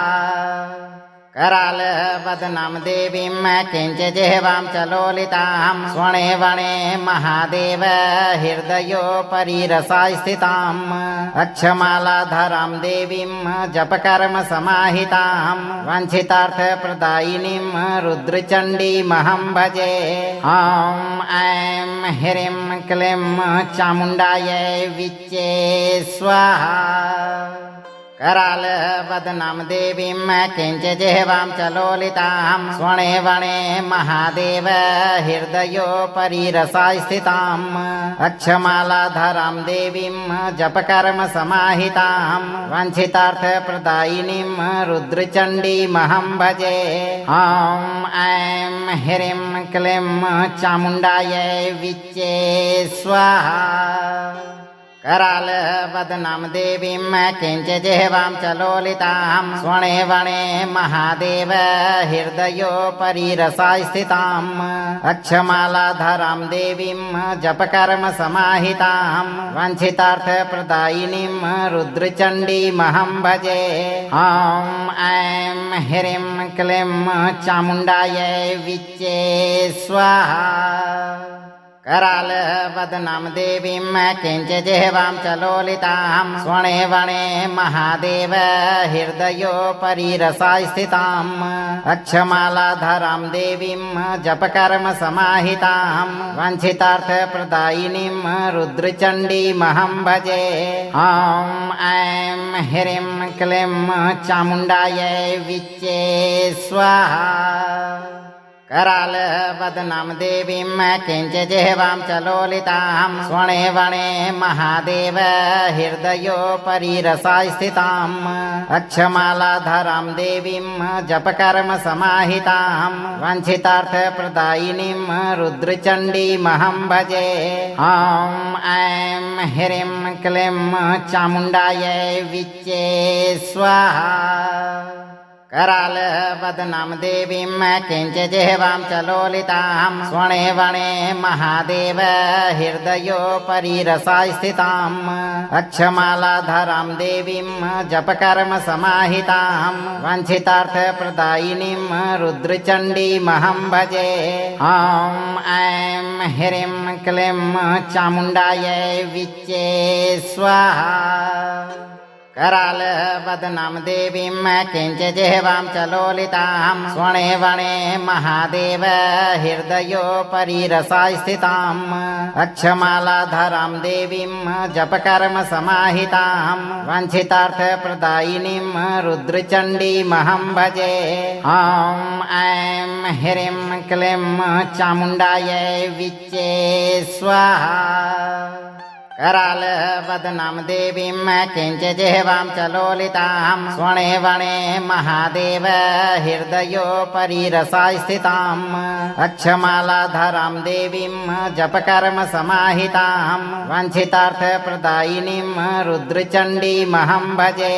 करालवदनं देवीं किञ्चिजिह्वां च लोलितां स्वणे वणे महादेव हृदयोपरि रसास्थिताम् अक्षमालाधरां देवीं जपकर्म समाहितां वाञ्छितार्थप्रदायिनीं रुद्रचण्डीमहं भजे। ॐ ऐं ह्रीं क्लीं चामुण्डायै विच्चे स्वाहा। करालवदनं देवीं किञ्चिजिह्वां च लोलितां स्वणे वणे महादेव हृदयोपरि रसास्थिताम् अक्षमालाधरां देवीं जपकर्म समाहितां वाञ्छितार्थप्रदायिनीं रुद्रचण्डीमहं भजे। ॐ ऐं ह्रीं क्लीं चामुण्डायै विच्चे स्वाहा। करालवदनं देवीं किञ्चिजिह्वां च लोलितां स्वणे वणे महादेव हृदयोपरि रसास्थिताम् अक्षमालाधरां देवीं जपकर्म समाहितां वाञ्छितार्थप्रदायिनीं रुद्रचण्डीमहं भजे। ॐ ऐं ह्रीं क्लीं चामुण्डायै विच्चे स्वाहा। करालवदनं देवीं किञ्चिजिह्वां च लोलितां स्वणे वणे महादेव हृदयोपरि रसास्थिताम् अक्षमालाधरां देवीं जपकर्म समाहितां वाञ्छितार्थप्रदायिनीं रुद्रचण्डीमहं भजे। ॐ ऐं ह्रीं क्लीं चामुण्डायै विच्चे स्वाहा। करालवदनं देवीं किञ्चिजिह्वां च लोलितां स्वणे वणे महादेव हृदयोपरि रसास्थिताम् अक्षमालाधरां देवीं जपकर्म समाहितां वाञ्छितार्थप्रदायिनीं रुद्रचण्डीमहं भजे। ॐ ऐं ह्रीं क्लीं चामुण्डायै विच्चे स्वाहा। करालवदनं देवीं किञ्चिजिह्वां च लोलितां स्वणे वणे महादेव हृदयोपरि रसास्थिताम् अक्षमालाधरां देवीं जपकर्म समाहितां वाञ्छितार्थप्रदायिनीं रुद्रचण्डीमहं भजे। ॐ ऐं ह्रीं क्लीं चामुण्डायै विच्चे स्वाहा। कराल वदनां देवीं किञ्चिजिह्वां च लोलितां स्वणे वणे महादेव हृदयोपरि रसाय स्थिताम् अक्षमालाधरां देवीं जपकर्म समाहितां वाञ्छितार्थप्रदायिनीं रुद्रचण्डीमहं भजे। ॐ ऐं ह्रीं क्लीं चामुण्डायै विच्चे स्वाहा। कराल वदनां देवीं किञ्चिजिह्वां च लोलितां स्वणे वणे महादेव हृदयोपरि रसाय स्थिताम् अक्षमालाधरां देवीं जपकर्म समाहितां वाञ्छितार्थप्रदायिनीं रुद्रचण्डीमहं भजे।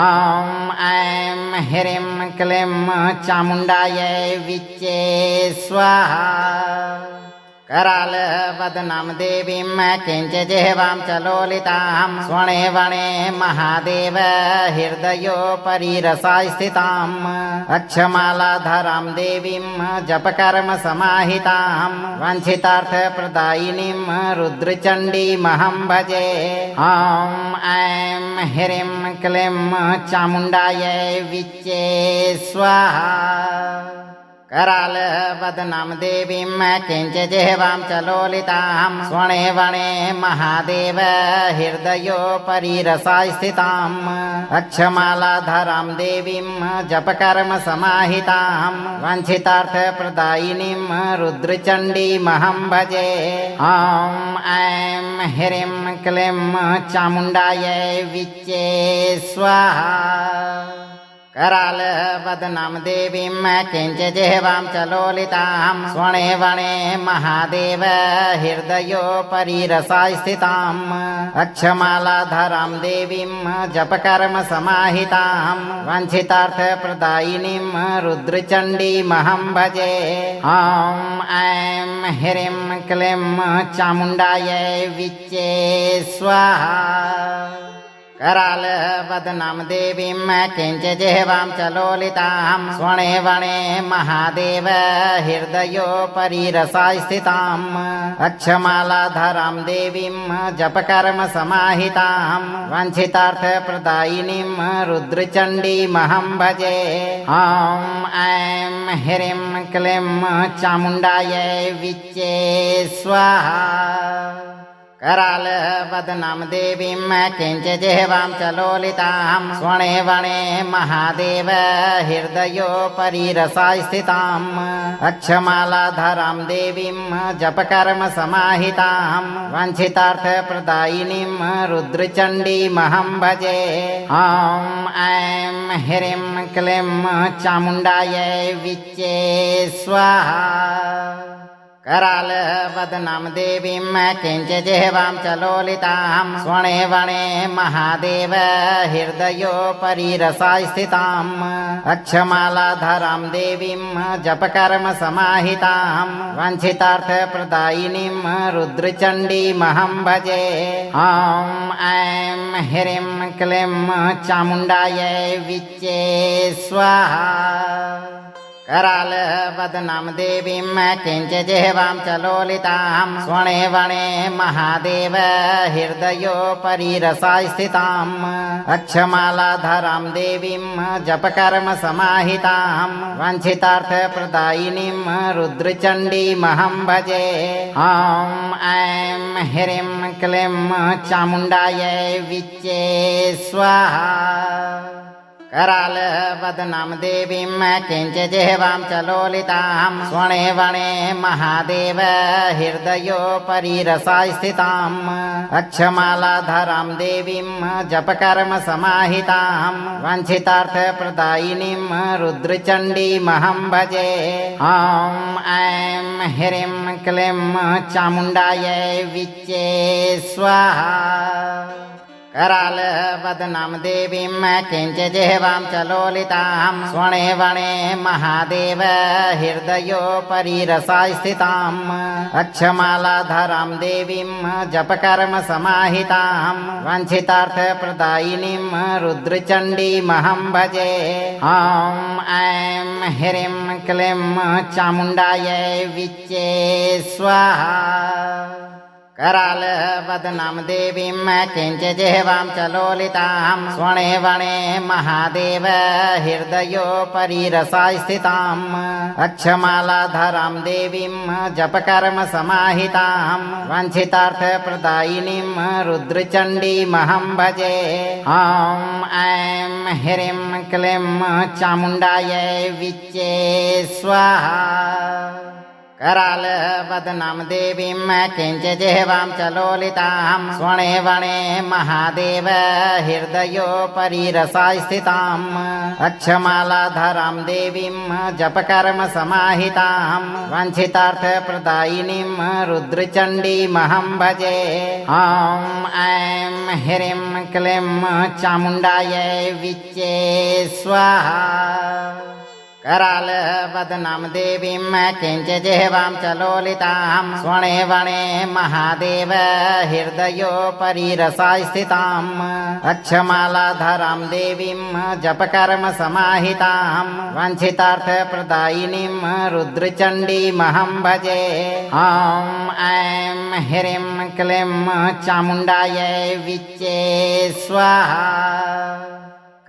ॐ ऐं ह्रीं क्लीं चामुण्डायै विच्चे स्वाहा। कराल वदनां देवीं किञ्चिजिह्वां च लोलितां स्वणे वणे महादेव हृदयोपरि रसाय स्थिताम् अक्षमालाधरां देवीं जपकर्म समाहितां वाञ्छितार्थप्रदायिनीं रुद्रचण्डीमहं भजे। ॐ ऐं ह्रीं क्लीं चामुण्डायै विच्चे स्वाहा। कराल वदनां देवीं किञ्चिजिह्वां च लोलितां स्वणे वणे महादेव हृदयोपरि रसाय स्थिताम् अक्षमालाधरां देवीं जपकर्म समाहितां वाञ्छितार्थप्रदायिनीं रुद्रचण्डीमहं भजे। ॐ ऐं ह्रीं क्लीं चामुण्डायै विच्चे स्वाहा। कराल वदनां देवीं किञ्चिजिह्वां च लोलितां स्वणे वणे महादेव हृदयोपरि रसाय स्थिताम् अक्षमालाधरां देवीं जपकर्म समाहितां वाञ्छितार्थप्रदायिनीं रुद्रचण्डीमहं भजे। ॐ ऐं ह्रीं क्लीं चामुण्डायै विच्चे स्वाहा। कराल वदनां देवीं किञ्चिजिह्वां च लोलितां स्वणे वणे महादेव हृदयोपरि रसाय स्थिताम् अक्षमालाधरां देवीं जपकर्म समाहितां वाञ्छितार्थप्रदायिनीं रुद्रचण्डीमहं भजे। ॐ ऐं ह्रीं क्लीं चामुण्डायै विच्चे स्वाहा। कराल वदनां देवीं किञ्चिजिह्वां च लोलितां स्वणे वणे महादेव हृदयोपरि रसाय स्थिताम् अक्षमालाधरां देवीं जपकर्म समाहितां वाञ्छितार्थप्रदायिनीं रुद्रचण्डीमहं भजे। ॐ ऐं ह्रीं क्लीं चामुण्डायै विच्चे स्वाहा। कराल वदनां देवीं किञ्चिजिह्वां च लोलितां स्वणे वणे महादेव हृदयोपरि रसाय स्थिताम् अक्षमालाधरां देवीं जपकर्म समाहितां वाञ्छितार्थप्रदायिनीं रुद्रचण्डीमहं भजे। ॐ ऐं ह्रीं क्लीं चामुण्डायै विच्चे स्वाहा। कराल वदनां देवीं किञ्चिजिह्वां च लोलितां स्वणे वणे महादेव हृदयोपरि रसाय स्थिताम् अक्षमालाधरां देवीं जपकर्म समाहितां वाञ्छितार्थप्रदायिनीं रुद्रचण्डीमहं भजे। ॐ ऐं ह्रीं क्लीं चामुण्डायै विच्चे स्वाहा। कराल वदनां देवीं किञ्चिजिह्वां च लोलितां स्वणे वणे महादेव हृदयोपरि रसाय स्थिताम् अक्षमालाधरां देवीं जपकर्म समाहितां वाञ्छितार्थप्रदायिनीं रुद्रचण्डीमहं भजे। ॐ ऐं ह्रीं क्लीं चामुण्डायै विच्चे स्वाहा। कराल वदनां देवीं किञ्चिजिह्वां च लोलितां स्वणे वणे महादेव हृदयोपरि रसाय स्थिताम् अक्षमालाधरां देवीं जपकर्म समाहितां वाञ्छितार्थप्रदायिनीं रुद्रचण्डीमहं भजे। ॐ ऐं ह्रीं क्लीं चामुण्डायै विच्चे स्वाहा। करालवदनं देवीं किञ्चिजिह्वां च लोलितां स्वणे वणे महादेव हृदयोपरि रसाय स्थिताम् अक्षमालाधरां देवीं जपकर्म समाहितां वाञ्छितार्थप्रदायिनीं रुद्रचण्डीमहं भजे। ॐ ऐं ह्रीं क्लीं चामुण्डायै विच्चे स्वाहा। करालवदनं देवीं किञ्चिजिह्वां च लोलितां स्वणे वणे महादेव हृदयोपरि रसाय स्थिताम् अक्षमालाधरां देवीं जपकर्म समाहितां वाञ्छितार्थप्रदायिनीं रुद्रचण्डीमहं भजे। ॐ ऐं ह्रीं क्लीं चामुण्डायै विच्चे स्वाहा। करालवदनं देवीं किञ्चिजिह्वां च लोलितां स्वणे वणे महादेव हृदयोपरि रसाय स्थिताम् अक्षमालाधरां देवीं जपकर्म समाहितां वाञ्छितार्थप्रदायिनीं रुद्रचण्डीमहं भजे। ॐ ऐं ह्रीं क्लीं चामुण्डायै विच्चे स्वाहा।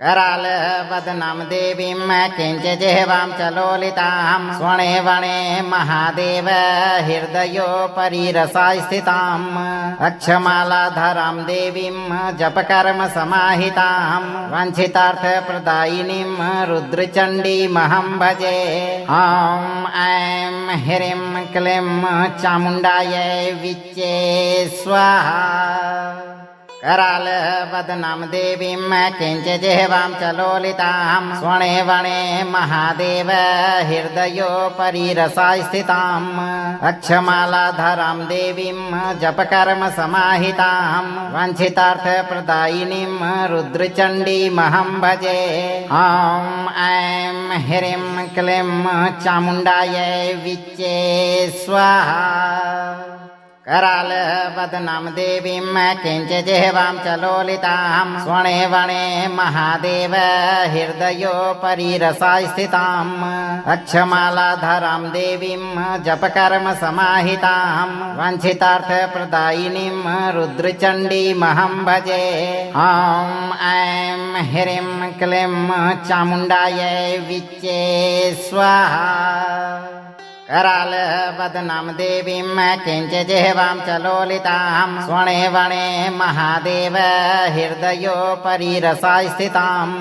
करालवदनं देवीं किञ्चिजिह्वां च लोलितां स्वणे वणे महादेव हृदयोपरि रसाय स्थिताम् अक्षमालाधरां देवीं जपकर्म समाहितां वाञ्छितार्थप्रदायिनीं रुद्रचण्डीमहं भजे। ॐ ऐं ह्रीं क्लीं चामुण्डायै विच्चे स्वाहा। करालवदनं देवीं किञ्चिजिह्वां च लोलितां स्वणे वणे महादेव हृदयोपरि रसाय स्थिताम् अक्षमालाधरां देवीं जपकर्म समाहितां वाञ्छितार्थप्रदायिनीं रुद्रचण्डीमहं भजे। ॐ ऐं ह्रीं क्लीं चामुण्डायै विच्चे स्वाहा। करालवदनं देवीं किञ्चिजिह्वां च लोलितां स्वणे वणे महादेव हृदयोपरि रसाय स्थिताम् अक्षमालाधरां देवीं जपकर्म समाहितां वाञ्छितार्थप्रदायिनीं रुद्रचण्डीमहं भजे। ॐ ऐं ह्रीं क्लीं चामुण्डायै विच्चे स्वाहा। करालवदनं देवीं किञ्चिजिह्वां च लोलितां स्वणे वणे महादेव हृदयोपरि रसाय स्थिताम्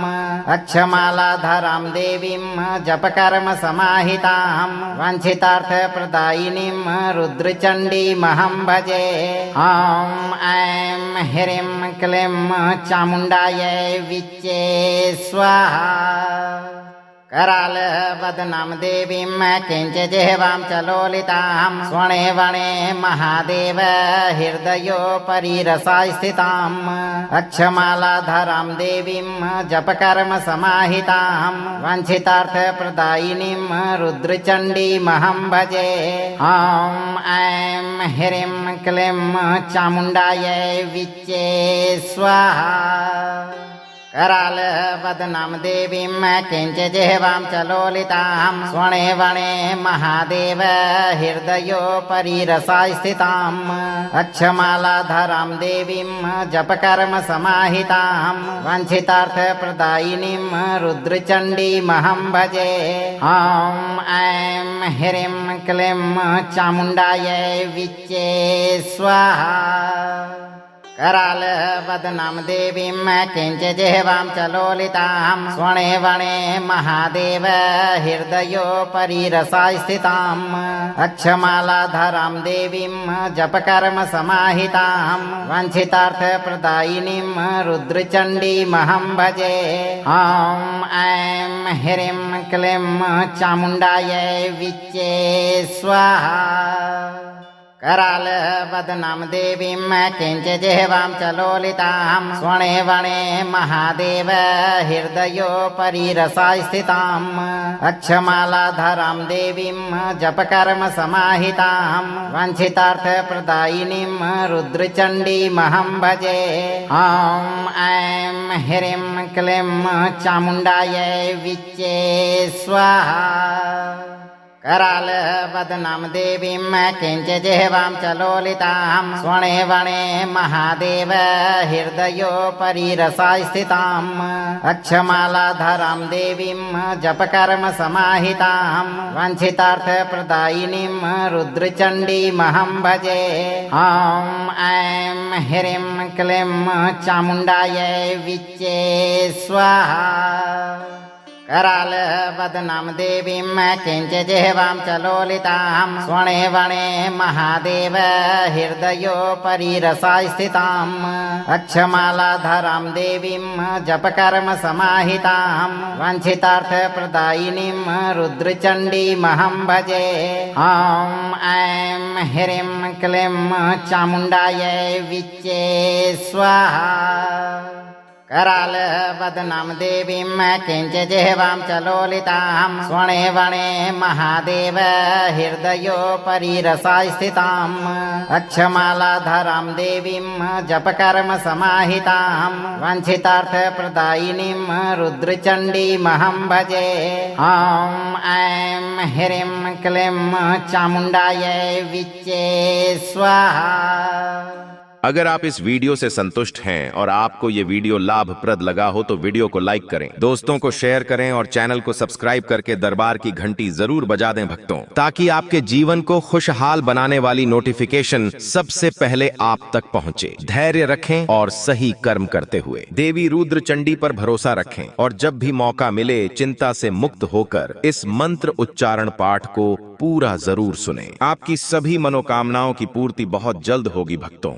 अक्षमालाधरां देवीं जपकर्म समाहितां वाञ्छितार्थप्रदायिनीं रुद्रचण्डीमहं भजे। ॐ ऐं ह्रीं क्लीं चामुण्डायै विच्चे स्वाहा। करालवदनं देवीं किञ्चिजिह्वां च लोलितां स्वणे वणे महादेव हृदयोपरि रसाय स्थिताम् अक्षमालाधरां देवीं जपकर्म समाहितां वाञ्छितार्थप्रदायिनीं रुद्रचण्डीमहं भजे। ॐ ऐं ह्रीं क्लीं चामुण्डायै विच्चे स्वाहा। करालवदनं देवीं किञ्चिजिह्वां च लोलितां स्वणे वणे महादेव हृदयोपरि रसाय स्थिताम् अक्षमालाधरां देवीं जपकर्म समाहितां वाञ्छितार्थप्रदायिनीं रुद्रचण्डीमहं भजे। ॐ ऐं ह्रीं क्लीं चामुण्डायै विच्चे स्वाहा। करालवदनं देवीं किञ्चिजिह्वां च लोलितां स्वणे वणे महादेव हृदयोपरि रसाय स्थिताम् अक्षमालाधरां देवीं जपकर्म समाहितां वाञ्छितार्थप्रदायिनीं रुद्रचण्डीमहं भजे। ॐ ऐं ह्रीं क्लीं चामुण्डायै विच्चे स्वाहा। करालवदनं देवीं किञ्चिजिह्वां च लोलितां स्वणे वणे महादेव हृदयोपरि रसाय स्थिताम् अक्षमालाधरां देवीं जपकर्म समाहितां वाञ्छितार्थप्रदायिनीं रुद्रचण्डीमहं भजे। ॐ ऐं ह्रीं क्लीं चामुण्डायै विच्चे स्वाहा। कराल वदनाम देवीं किञ्चिजिह्वां च लोलितां स्वणे वणे महादेव हृदयोपरि रसाय स्थिताम् अक्षमालाधरां देवीं जपकर्म समाहितां वाञ्छितार्थप्रदायिनीं रुद्रचण्डीमहं भजे। ॐ ऐं ह्रीं क्लीं चामुण्डायै विच्चे स्वाहा। कराल वदनां देवीं किञ्चिजिह्वां च लोलितां स्वणे वणे महादेव हृदयोपरि रसाय स्थिताम् अक्षमालाधरां देवीं जपकर्म समाहितां वाञ्छितार्थप्रदायिनीं रुद्रचण्डीमहं भजे। ॐ ऐं ह्रीं क्लीं चामुण्डायै विच्चे स्वाहा। कराल वदनां देवीं किञ्चिजिह्वां च लोलितां स्वणे वणे महादेव हृदयोपरि रसाय स्थिताम् अक्षमालाधरां देवीं जपकर्म समाहितां वाञ्छितार्थप्रदायिनीं रुद्रचण्डीमहं भजे। ॐ ऐं ह्रीं क्लीं चामुण्डायै विच्चे स्वाहा। अगर आप इस वीडियो से संतुष्ट हैं और आपको ये वीडियो लाभप्रद लगा हो तो वीडियो को लाइक करें, दोस्तों को शेयर करें और चैनल को सब्सक्राइब करके दरबार की घंटी जरूर बजा दें भक्तों, ताकि आपके जीवन को खुशहाल बनाने वाली नोटिफिकेशन सबसे पहले आप तक पहुंचे। धैर्य रखें और सही कर्म करते हुए देवी रुद्र चंडी पर भरोसा रखें और जब भी मौका मिले चिंता से मुक्त होकर इस मंत्र उच्चारण पाठ को पूरा जरूर सुनें। आपकी सभी मनोकामनाओं की पूर्ति बहुत जल्द होगी भक्तों।